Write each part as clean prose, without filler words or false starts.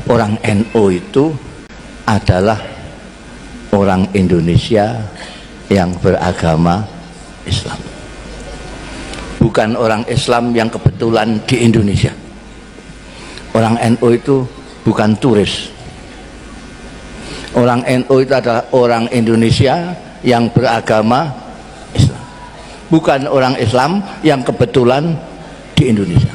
orang NU itu adalah orang Indonesia yang beragama Islam, bukan orang Islam yang kebetulan di Indonesia. Orang NU itu bukan turis. Orang NU itu adalah orang Indonesia yang beragama Islam, bukan orang Islam yang kebetulan di Indonesia.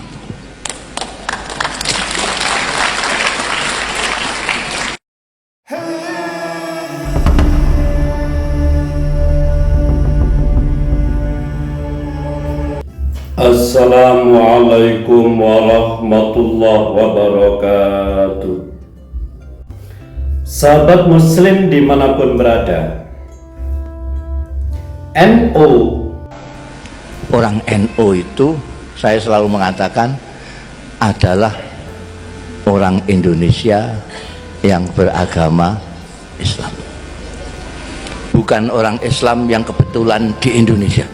Assalamualaikum warahmatullahi wabarakatuh. Sahabat muslim dimanapun berada, NU, orang NU itu saya selalu mengatakan adalah orang Indonesia yang beragama Islam, bukan orang Islam yang kebetulan di Indonesia.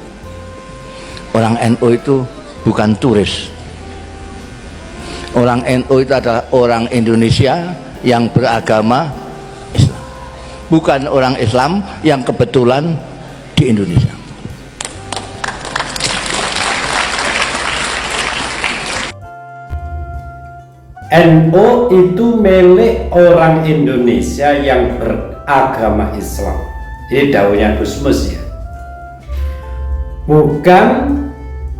Orang NU itu bukan turis. Orang NU itu adalah orang Indonesia yang beragama Islam, bukan orang Islam yang kebetulan di Indonesia. NU itu milik orang Indonesia yang beragama Islam. Ini daunnya Gus Mus ya. Bukan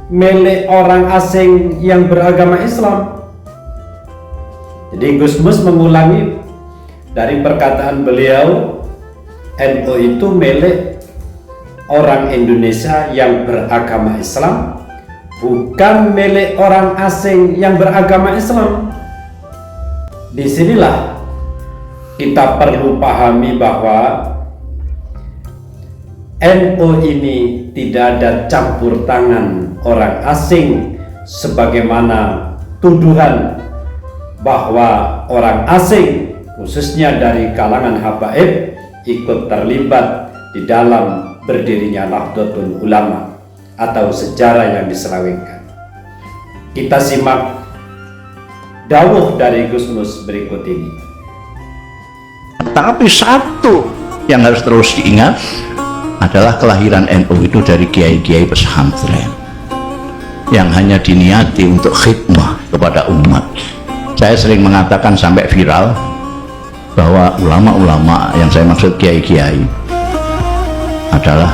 milik orang asing yang beragama Islam. Jadi Gus Mus mengulangi dari perkataan beliau, NU itu milik orang Indonesia yang beragama Islam, bukan milik orang asing yang beragama Islam. Disinilah kita perlu pahami bahwa NU ini tidak ada campur tangan orang asing sebagaimana tuduhan bahwa orang asing khususnya dari kalangan habaib ikut terlibat di dalam berdirinya Nahdlatul Ulama atau sejarah yang diselewengkan. Kita simak dawuh dari Gus Mus berikut ini. Tapi satu yang harus terus diingat adalah kelahiran NU itu dari kiai-kiai pesantren yang hanya diniati untuk khidmah kepada umat. Saya sering mengatakan sampai viral bahwa ulama-ulama yang saya maksud kiai-kiai adalah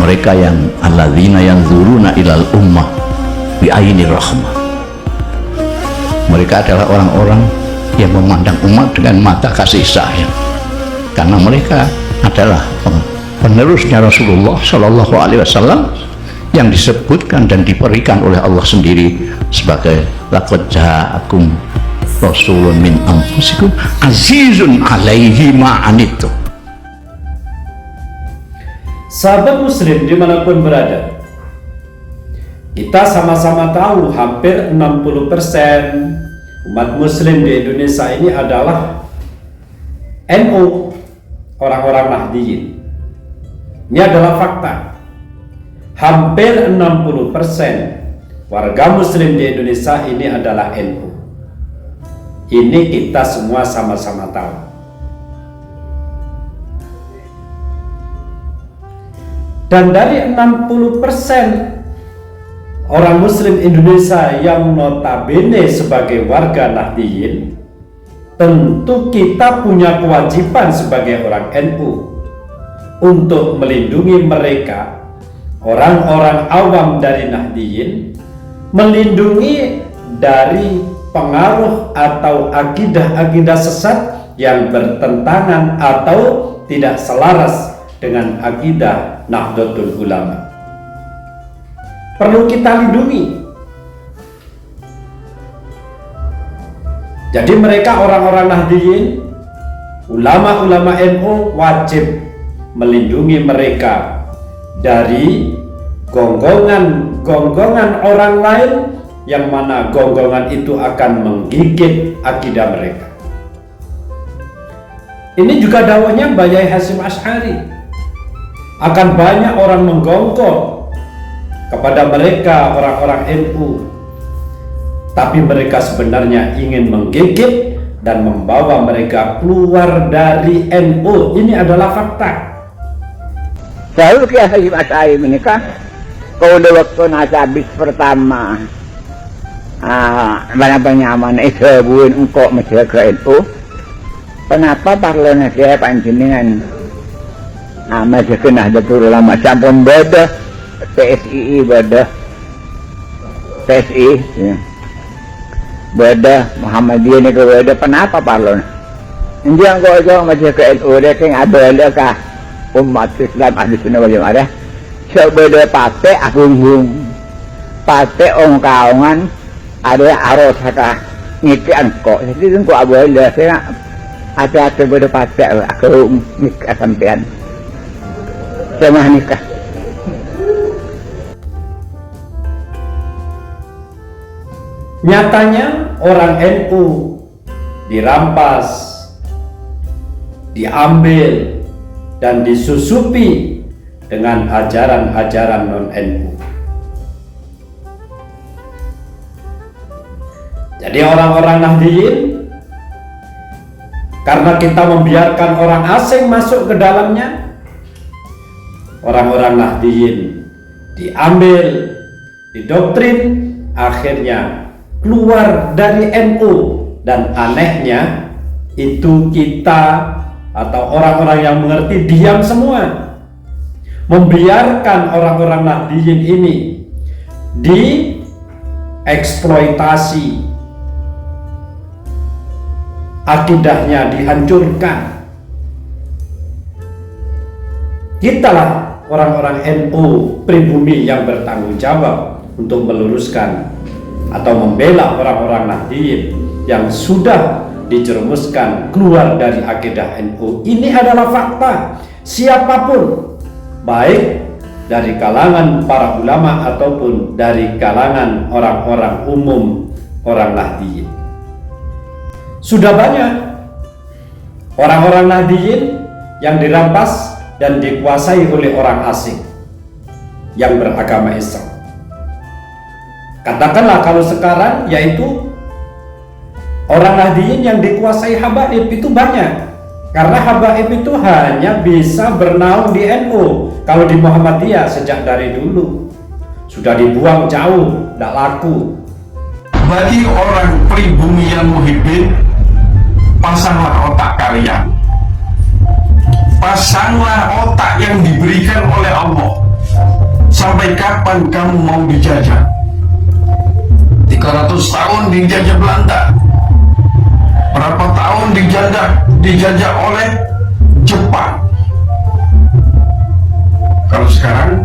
mereka yang alladzina yanzuruna ilal ummah bi ainir rahmah. Mereka adalah orang-orang yang memandang umat dengan mata kasih sayang, karena mereka adalah penerusnya Rasulullah Shallallahu Alaihi Wasallam yang disebutkan dan diberikan oleh Allah sendiri sebagai laqad ja'akum rasulun min anfusikum azizun alaihi ma anittum. Sahabat muslim dimanapun berada, kita sama-sama tahu hampir 60% umat muslim di Indonesia ini adalah NU, orang-orang Nahdiyin. Ini adalah fakta. Hampir 60% warga muslim di Indonesia ini adalah NU. Ini kita semua sama-sama tahu. Dan dari 60% orang muslim Indonesia yang notabene sebagai warga Nahdiyin, tentu kita punya kewajiban sebagai orang NU untuk melindungi mereka, orang-orang awam dari Nahdiyin, melindungi dari pengaruh atau akidah-akidah sesat yang bertentangan atau tidak selaras dengan akidah Nahdlatul Ulama. Perlu kita lindungi. Jadi mereka orang-orang Nahdiyin, ulama-ulama NU wajib melindungi mereka dari gonggongan orang lain yang mana gonggongan itu akan menggigit akidah mereka. Ini juga dakwahnya Mbah Yai Hasyim Asy'ari. Akan banyak orang menggonggong kepada mereka orang-orang NU, tapi mereka sebenarnya ingin menggigit dan membawa mereka keluar dari NU. Ini adalah fakta. Selalu Kiai Haji Mas'ari menikah kalau udah waktu nasabis pertama mana penyaman itu buin engkau masih ke NU. Kenapa parlona saya panjenengan masih kena datur ulama sampun beda PSI beda PSI ya. Beda Muhammadiyah ini ke beda kenapa parlona India kok masih ke NU deh kayak ada kah umat Islam ahli sunnah wal jamaah sebeda pate agung pate ongkaongan ada aros kah ngikian kok jadi kok abada saya ada beda pate aku nikah sampean sama nikah. Nyatanya orang NU dirampas, diambil, dan disusupi dengan ajaran-ajaran non-NU. Jadi orang-orang Nahdiyin, karena kita membiarkan orang asing masuk ke dalamnya, orang-orang Nahdiyin diambil, didoktrin, akhirnya keluar dari NU. Dan anehnya itu kita atau orang-orang yang mengerti diam semua, membiarkan orang-orang Nahdiyin ini dieksploitasi, akidahnya dihancurkan. Kitalah orang-orang NU pribumi yang bertanggung jawab untuk meluruskan atau membela orang-orang Nahdiyin yang sudah dijerumuskan keluar dari akidah NU. Ini adalah fakta. Siapapun, baik dari kalangan para ulama ataupun dari kalangan orang-orang umum, orang Nahdiyin. Sudah banyak orang-orang Nahdiyin yang dirampas dan dikuasai oleh orang asing yang beragama Islam. Katakanlah kalau sekarang yaitu orang Nahdiyin yang dikuasai habaib itu banyak. Karena habaib itu hanya bisa bernaung di NU. Kalau di Muhammadiyah sejak dari dulu sudah dibuang jauh, tidak laku. Bagi orang pribumi yang muhibbin, pasanglah otak kalian. Pasanglah otak yang diberikan oleh Allah. Sampai kapan kamu mau dijajah? 300 tahun dijajah Belanda, berapa tahun dijajah oleh Jepang. Kalau sekarang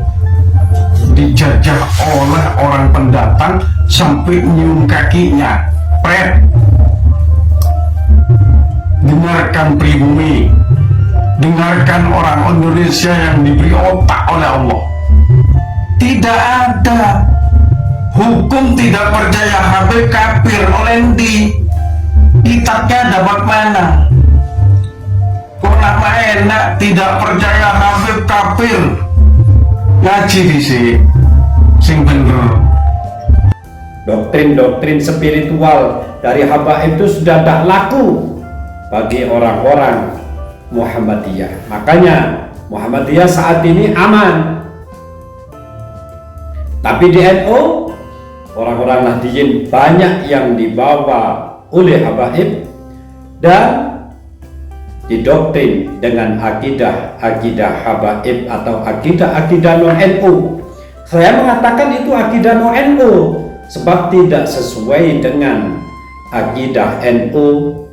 dijajah oleh orang pendatang sampai nyium kakinya. Pret, dengarkan pribumi, dengarkan orang Indonesia yang diberi otak oleh Allah. Tidak ada hukum tidak percaya Habib kafir oleh di kitabnya dapat mana? Kok nama enak tidak percaya Habib kafir? Ngaji di sing bener. Doktrin-doktrin spiritual dari habaib itu sudah tidak laku bagi orang-orang Muhammadiyah. Makanya Muhammadiyah saat ini aman. Tapi di NU orang-orang Nahdiyin banyak yang dibawa oleh habaib dan didoktrin dengan akidah habaib atau akidah non-NU. Saya mengatakan itu akidah non-NU sebab tidak sesuai dengan akidah NU.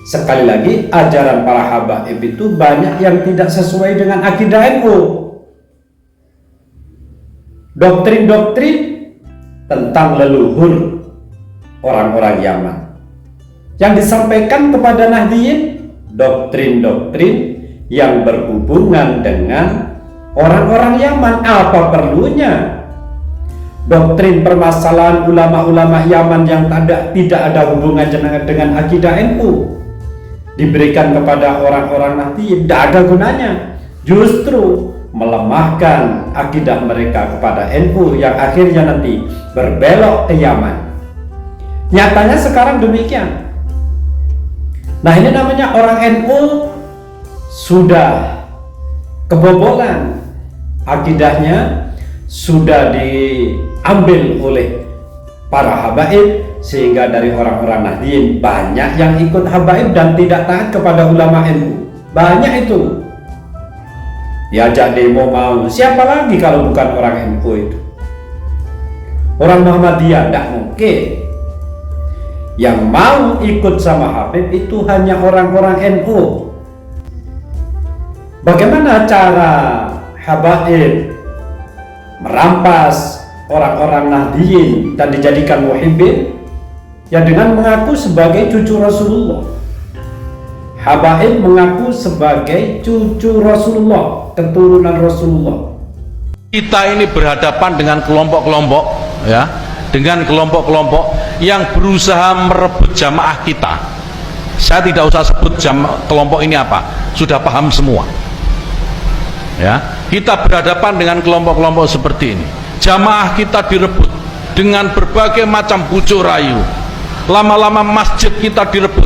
Sekali lagi, ajaran para habaib itu banyak yang tidak sesuai dengan akidah NU. Doktrin-doktrin tentang leluhur orang-orang Yaman yang disampaikan kepada Nahdiyin, doktrin-doktrin yang berhubungan dengan orang-orang Yaman. Apa perlunya doktrin permasalahan ulama-ulama Yaman yang tidak ada hubungan dengan akidah NU diberikan kepada orang-orang Nahdiyin? Tidak ada gunanya, justru melemahkan akidah mereka kepada NU yang akhirnya nanti berbelok ke Yaman. Nyatanya sekarang demikian. Nah, ini namanya orang NU sudah kebobolan akidahnya, sudah diambil oleh para habaib, sehingga dari orang-orang Nahdliyin banyak yang ikut habaib dan tidak taat kepada ulama NU. Banyak itu. Diajak demo mau, siapa lagi kalau bukan orang NU itu? Orang Muhammadiyah tidak mungkin. Yang mau ikut sama Habib itu hanya orang-orang NU. Bagaimana cara habaib merampas orang-orang Nahdliyin dan dijadikan muhibbin? Ya dengan mengaku sebagai cucu Rasulullah. Habaib mengaku sebagai cucu Rasulullah, keturunan Rasulullah. Kita ini berhadapan dengan kelompok-kelompok, ya, dengan kelompok-kelompok yang berusaha merebut jamaah kita. Saya tidak usah sebut kelompok ini apa, sudah paham semua. Ya, kita berhadapan dengan kelompok-kelompok seperti ini. Jamaah kita direbut dengan berbagai macam bujuk rayu. Lama-lama masjid kita direbut.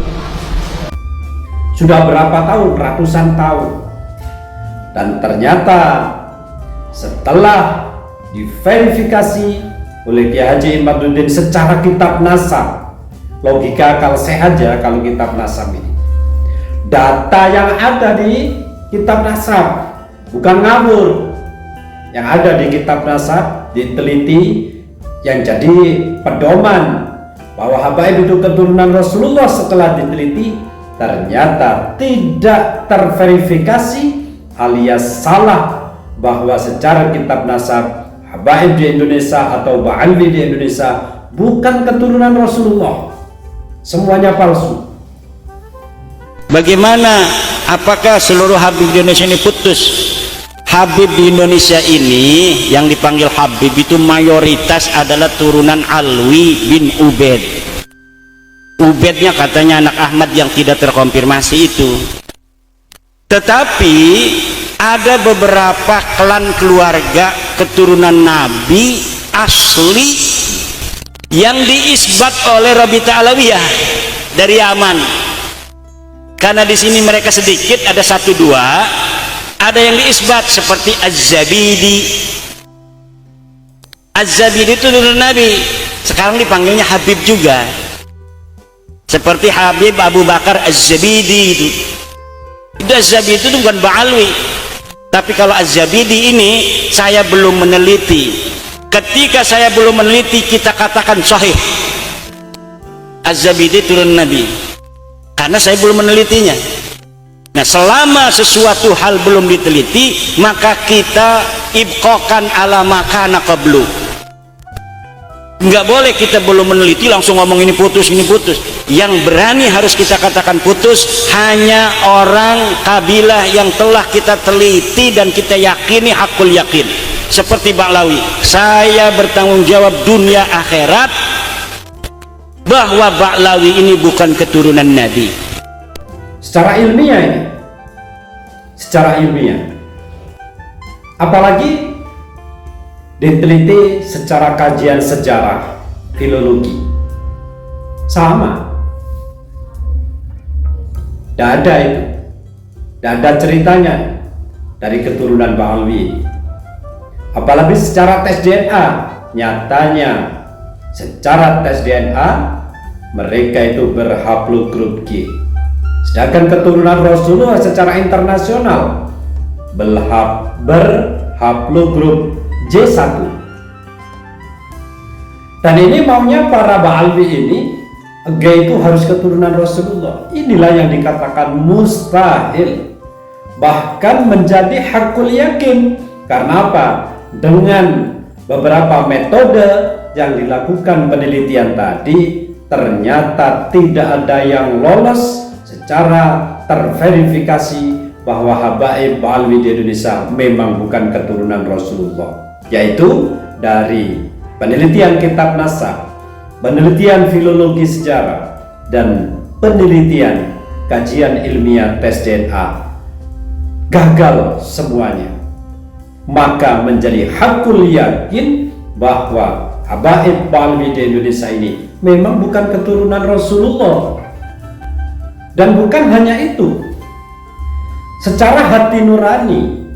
Sudah berapa tahun, ratusan tahun. Dan ternyata setelah diverifikasi oleh Kiai Haji Imaduddin secara kitab nasab, logika akal sehat aja kalau kitab nasab ini, data yang ada di kitab nasab bukan ngawur, yang ada di kitab nasab diteliti, yang jadi pedoman bahwa habaib itu keturunan Rasulullah setelah diteliti ternyata tidak terverifikasi alias salah, bahwa secara kitab nasab habaib di Indonesia atau Ba'alwi di Indonesia bukan keturunan Rasulullah, semuanya palsu. Bagaimana? Apakah seluruh Habib di Indonesia ini putus? Habib di Indonesia ini yang dipanggil Habib itu mayoritas adalah turunan Alwi bin Ubaid. Ubaidnya katanya anak Ahmad yang tidak terkonfirmasi itu. Tetapi ada beberapa klan keluarga keturunan Nabi asli yang diisbat oleh Rabita Alawiyah dari Yaman. Karena di sini mereka sedikit, ada satu dua, ada yang diisbat seperti Az-Zabidi. Az-Zabidi itu turun Nabi, sekarang dipanggilnya Habib juga, seperti Habib Abu Bakar Az-Zabidi itu. Az-Zabidi itu bukan Ba'alwi, tapi kalau Az-Zabidi ini saya belum meneliti. Ketika saya belum meneliti, kita katakan sahih Az-Zabidi turun Nabi, karena saya belum menelitinya. Nah, selama sesuatu hal belum diteliti, maka kita ibqakan ala makana qablu. Nggak boleh kita belum meneliti langsung ngomong ini putus, ini putus. Yang berani harus kita katakan putus hanya orang kabilah yang telah kita teliti dan kita yakini hakul yakin. Seperti Ba'lawi, saya bertanggung jawab dunia akhirat bahwa Ba'lawi ini bukan keturunan Nabi. Secara ilmiah ini, secara ilmiah, apalagi diteliti secara kajian sejarah filologi, sama, tidak ada itu, tidak ada ceritanya dari keturunan Ba'alwi. Apalagi secara tes DNA, nyatanya secara tes DNA mereka itu berhaplogrup G. Sedangkan keturunan Rasulullah secara internasional berhaplogrup J1. Dan ini maunya para Ba'alwi ini, G itu harus keturunan Rasulullah. Inilah yang dikatakan mustahil, bahkan menjadi hakul yakin. Karena apa? Dengan beberapa metode yang dilakukan penelitian tadi, ternyata tidak ada yang lolos secara terverifikasi bahwa habaib Ba'alwi di Indonesia memang bukan keturunan Rasulullah, yaitu dari penelitian kitab nasab, penelitian filologi sejarah, dan penelitian kajian ilmiah tes DNA. Gagal semuanya. Maka menjadi hakul yakin bahwa habaib Ba'alwi di Indonesia ini memang bukan keturunan Rasulullah. Dan bukan hanya itu, secara hati nurani,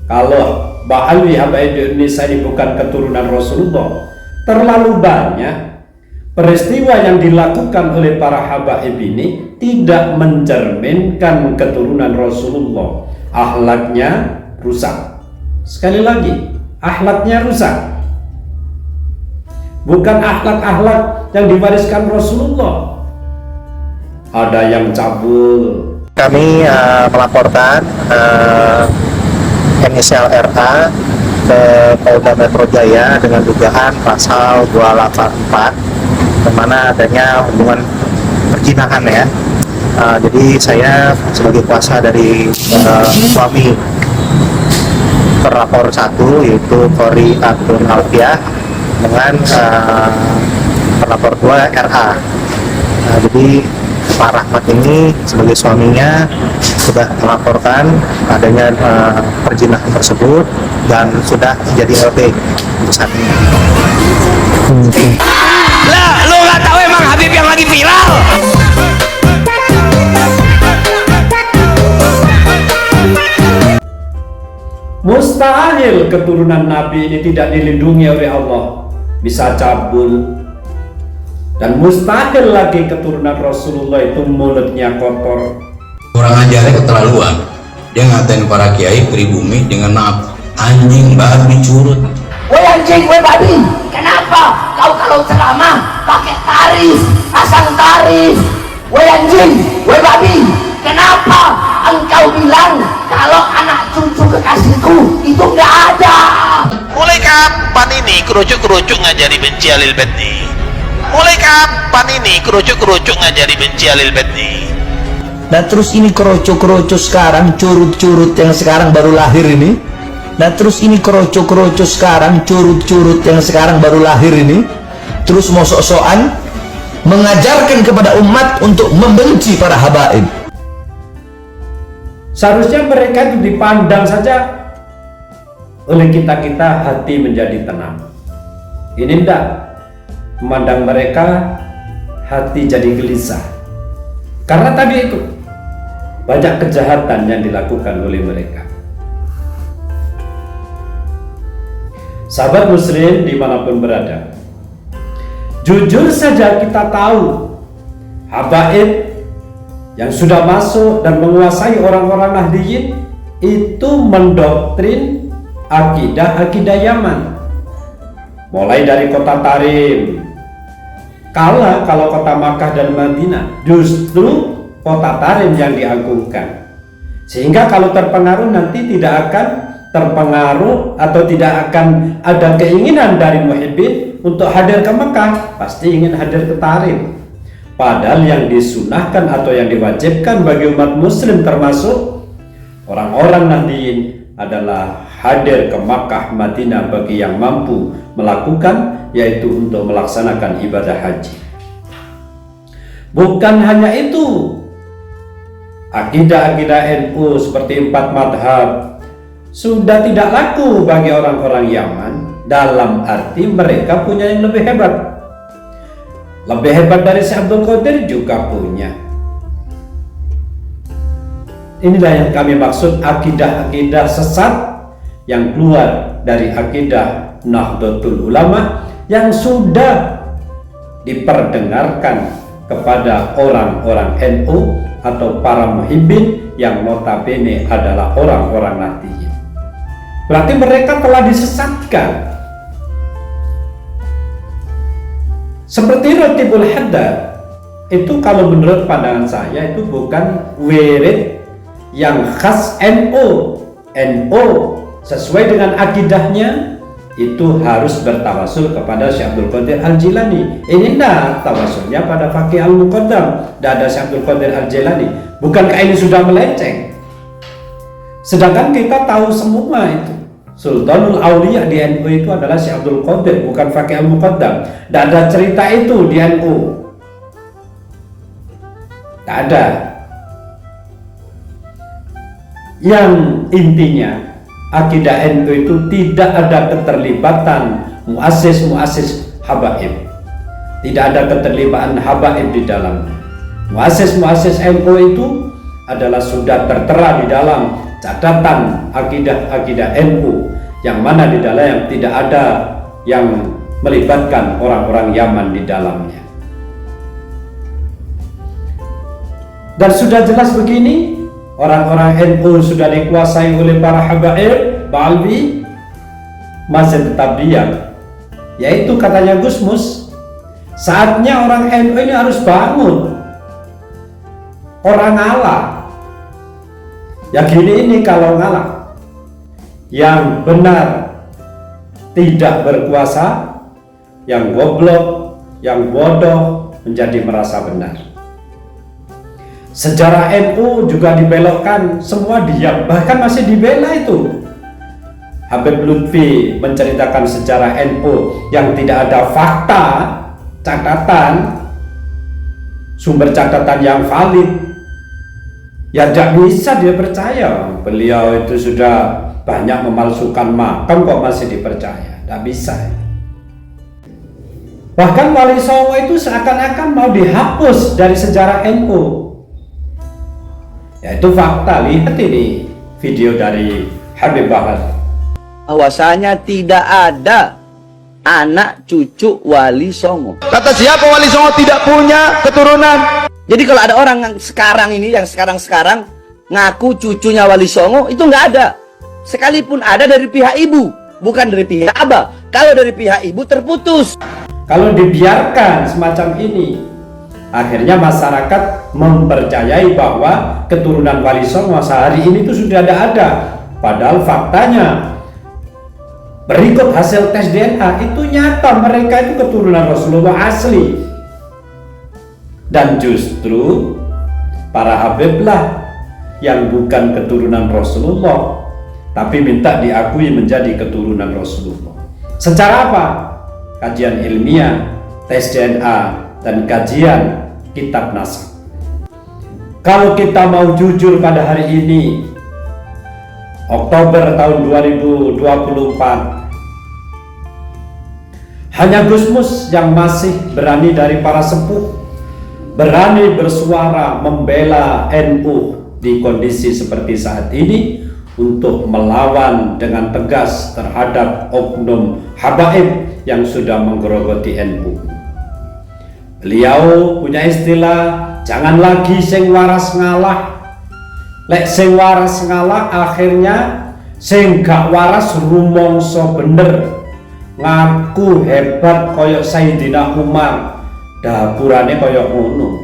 kalau Mbah Alwi Habaib Indonesia ini bukan keturunan Rasulullah, terlalu banyak peristiwa yang dilakukan oleh para habaib ini tidak mencerminkan keturunan Rasulullah. Akhlaknya rusak. Sekali lagi, akhlaknya rusak. Bukan akhlak-akhlak yang diwariskan Rasulullah. Ada yang cabul. Kami melaporkan inisial RA ke Polda Metro Jaya dengan dugaan pasal 284, di mana adanya hubungan perzinahan ya. Jadi saya sebagai kuasa dari suami terlapor satu, yaitu Kori Abdul Alfiah, dengan terlapor 2 RA. Jadi Pak Rahmat ini sebagai suaminya sudah melaporkan adanya perzinahan tersebut dan sudah jadi LP untuk saat ini. Lah, lu nggak tahu emang Habib yang lagi viral? Mustahil keturunan Nabi ini tidak dilindungi oleh Allah, bisa cabul. Dan mustahil lagi keturunan Rasulullah itu mulutnya kotor. Kurang ajarnya keterlaluan. Dia ngatain para kiai pribumi dengan maaf, anjing babi curut. Woi anjing, woi babi, kenapa kau kalau ceramah pakai taris, pasang taris? Woi anjing, woi babi, kenapa engkau bilang kalau anak cucu kekasihku itu nggak ada? Mulai kapan ini kerucuk-kerucuk ngajari benci Alil Bedni? Mulai kapan ini kerucuk-kerucuk ngajari benci Alil Bedni? Nah terus ini kerucuk-kerucuk sekarang, curut-curut yang sekarang baru lahir ini. Nah terus ini kerucuk-kerucuk sekarang, curut-curut yang sekarang baru lahir ini, terus mau sok-sokan mengajarkan kepada umat untuk membenci para habaib. Seharusnya mereka itu dipandang saja oleh kita-kita, hati menjadi tenang. Ini enggak, memandang mereka hati jadi gelisah. Karena tadi itu banyak kejahatan yang dilakukan oleh mereka. Sahabat muslim dimanapun berada, jujur saja kita tahu habaib yang sudah masuk dan menguasai orang-orang Nahdiyin itu mendoktrin akidah Yaman, mulai dari kota Tarim. Kalau kota Makkah dan Madinah justru kota Tarim yang diagungkan, sehingga kalau terpengaruh nanti tidak akan terpengaruh atau tidak akan ada keinginan dari muhibbin untuk hadir ke Mekah, pasti ingin hadir ke Tarim. Padahal yang disunahkan atau yang diwajibkan bagi umat muslim termasuk orang-orang Nahdiyin adalah hadir ke Makkah, Madinah bagi yang mampu melakukan, yaitu untuk melaksanakan ibadah haji. Bukan hanya itu, akidah-akidah NU seperti 4 madhab sudah tidak laku bagi orang-orang Yaman, dalam arti mereka punya yang lebih hebat. Lebih hebat dari Syekh Abdul Qadir juga punya. Inilah yang kami maksud akidah-akidah sesat yang keluar dari akidah Nahdlatul Ulama yang sudah diperdengarkan kepada orang-orang NU atau para muhibbin yang notabene adalah orang-orang Nahdiyin. Berarti mereka telah disesatkan. Seperti Ratibul Haddad itu, kalau menurut pandangan saya itu bukan wirid yang khas NU. NU sesuai dengan akidahnya itu harus bertawasul kepada Syekh Abdul Qadir Al-Jilani. Ini enggak, tawasulnya pada Faqih Al-Muqaddam, tidak ada Syekh Abdul Qadir Al-Jilani. Bukankah ini sudah melenceng? Sedangkan kita tahu semua itu Sultanul Auliya di NU itu adalah Syekh Abdul Qadir, bukan Faqih Al-Muqaddam. Tidak ada cerita itu di NU, tidak ada. Yang intinya akidah NU itu tidak ada keterlibatan muassis habaib, tidak ada keterlibatan habaib di dalamnya. Muassis NU itu adalah sudah tertera di dalam catatan akidah NU, yang mana di dalam yang tidak ada yang melibatkan orang-orang Yaman di dalamnya. Dan sudah jelas begini, orang-orang NU sudah dikuasai oleh para habaib, Balbi masih tetap diam. Yaitu katanya Gusmus, saatnya orang NU ini harus bangun. Orang ngalah. Ya gini ini kalau ngalah. Yang benar tidak berkuasa, yang goblok, yang bodoh menjadi merasa benar. Sejarah NU juga dibelokkan, semua diam, bahkan masih dibela itu. Habib Lutfi menceritakan sejarah NU yang tidak ada fakta, catatan, sumber catatan yang valid. Ya tidak bisa dia percaya. Beliau itu sudah banyak memalsukan makam kok masih dipercaya. Tidak bisa. Bahkan Wali Songo itu seakan-akan mau dihapus dari sejarah NU. Ya itu fakta. Lihat ini video dari Habib Bahar. Bahwasanya tidak ada anak cucu Wali Songo. Kata siapa Wali Songo tidak punya keturunan? Jadi kalau ada orang yang sekarang ini, yang sekarang ngaku cucunya Wali Songo, itu nggak ada. Sekalipun ada dari pihak ibu, bukan dari pihak abah. Kalau dari pihak ibu terputus. Kalau dibiarkan semacam ini, akhirnya masyarakat mempercayai bahwa keturunan Wali Songo sehari ini itu sudah ada. Padahal faktanya, berikut hasil tes DNA itu nyata mereka itu keturunan Rasulullah asli. Dan justru para habiblah yang bukan keturunan Rasulullah tapi minta diakui menjadi keturunan Rasulullah. Secara apa? Kajian ilmiah, tes DNA, dan kajian kitab nasab. Kalau kita mau jujur pada hari ini, Oktober tahun 2024, hanya Gusmus yang masih berani dari para sepuh, berani bersuara membela NU di kondisi seperti saat ini untuk melawan dengan tegas terhadap oknum habaib yang sudah menggerogoti NU. Beliau punya istilah, jangan lagi sing waras ngalah. Lek sing waras ngalah akhirnya sing gak waras rumongso bener, ngaku hebat koyok Sayyidina Umar. Dapurane kaya ngono,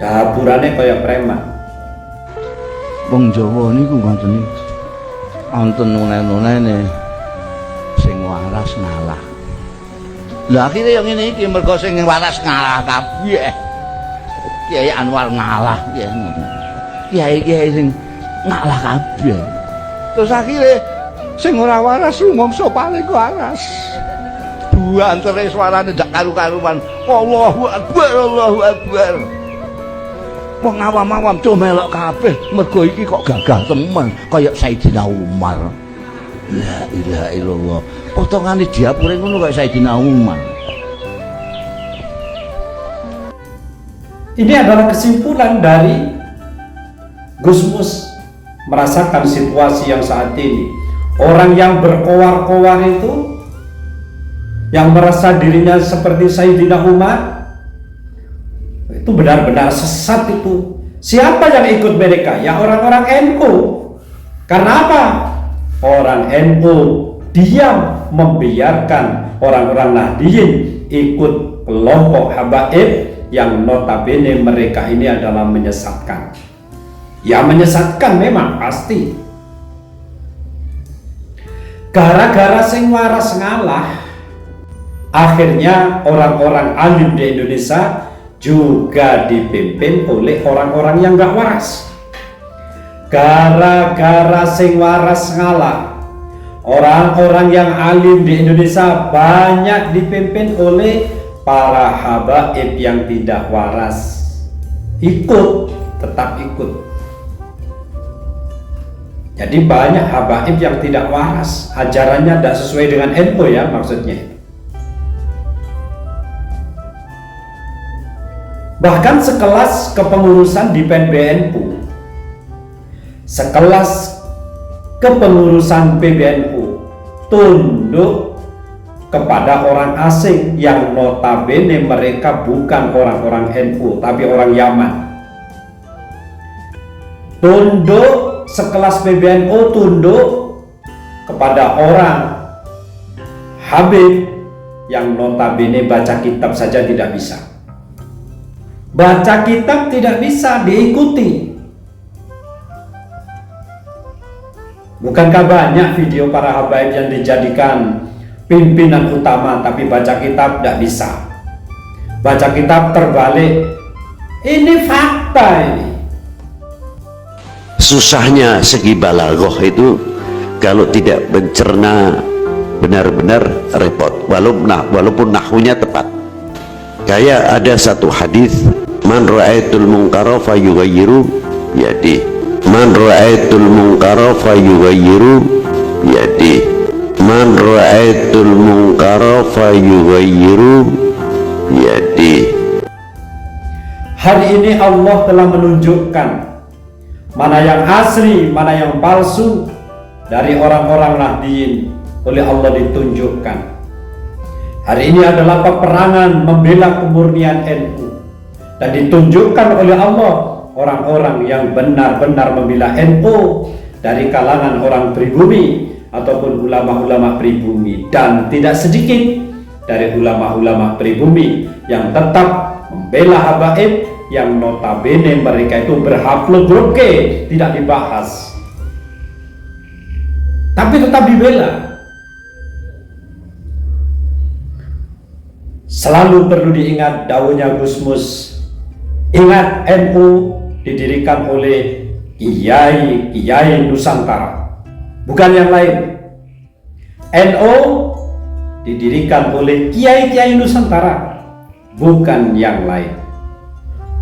dapurane kaya preman. Wong Jawa niku ngoten niku. Wonten nunen-nunene sing waras ngalah. Lah akhire yang ngene iki mergo sing waras ngalah kabeh. Kiai Anwar ngalah ya ngono. Kiai-kiai sing ngalah kabeh. Terus akhire sing ora waras rumangsa paling waras. Antara suaranya tidak karu-karuan. Allahu Akbar, Allahu Akbar. Wong awam-awam do melok kabeh, mergo iki kok gagah temen kaya Sayyidina Umar. La ilaha illallah. Potongane diapure ngono kaya Sayyidina Umar. Ini adalah kesimpulan dari Gusmus merasakan situasi yang saat ini. Orang yang berkoar-koar itu, yang merasa dirinya seperti Sayyidina Umar, itu benar-benar sesat itu. Siapa yang ikut mereka? Ya orang-orang NU. Karena apa? Orang NU diam membiarkan orang-orang Nahdliyin ikut kelompok habaib yang notabene mereka ini adalah menyesatkan. Ya menyesatkan memang pasti. Gara-gara sing waras ngalah, akhirnya orang-orang alim di Indonesia juga dipimpin oleh orang-orang yang gak waras. Gara-gara sing waras ngalah, orang-orang yang alim di Indonesia banyak dipimpin oleh para habaib yang tidak waras. Ikut, tetap ikut. Jadi banyak habaib yang tidak waras, ajarannya tidak sesuai dengan NU ya maksudnya. Bahkan sekelas kepengurusan di PBNU, sekelas kepengurusan PBNU tunduk kepada orang asing yang notabene mereka bukan orang-orang NU tapi orang Yaman. Tunduk, sekelas PBNU tunduk kepada orang Habib yang notabene baca kitab saja tidak bisa. Baca kitab tidak bisa diikuti. Bukankah banyak video para habaib yang dijadikan pimpinan utama tapi baca kitab tidak bisa? Baca kitab terbalik. Ini fakta ini. Susahnya segi balaghah itu kalau tidak mencerna benar-benar repot, walaupun nahwunya tepat. Kayak ada satu hadis, man ra'aitul munkara fayughayyiru biyadi, man ra'aitul munkara fayughayyiru biyadi, man ra'aitul munkara fayughayyiru biyadi. Hari ini Allah telah menunjukkan mana yang asli, mana yang palsu dari orang-orang Nahdliyin oleh Allah ditunjukkan. Hari ini adalah peperangan membela kemurnian NU dan ditunjukkan oleh Allah orang-orang yang benar-benar membela NU dari kalangan orang pribumi ataupun ulama-ulama pribumi, dan tidak sedikit dari ulama-ulama pribumi yang tetap membela habaib yang notabene mereka itu berhaplogroke, tidak dibahas tapi tetap dibela. Selalu perlu diingat daunnya Gusmus. Ingat, NU didirikan oleh kiai-kiai Nusantara, bukan yang lain. NU didirikan oleh kiai-kiai Nusantara, bukan yang lain.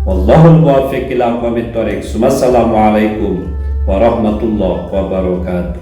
Wallahul muwaffiq ila aqwamit thoriq. Wassalamualaikum warahmatullahi wabarakatuh.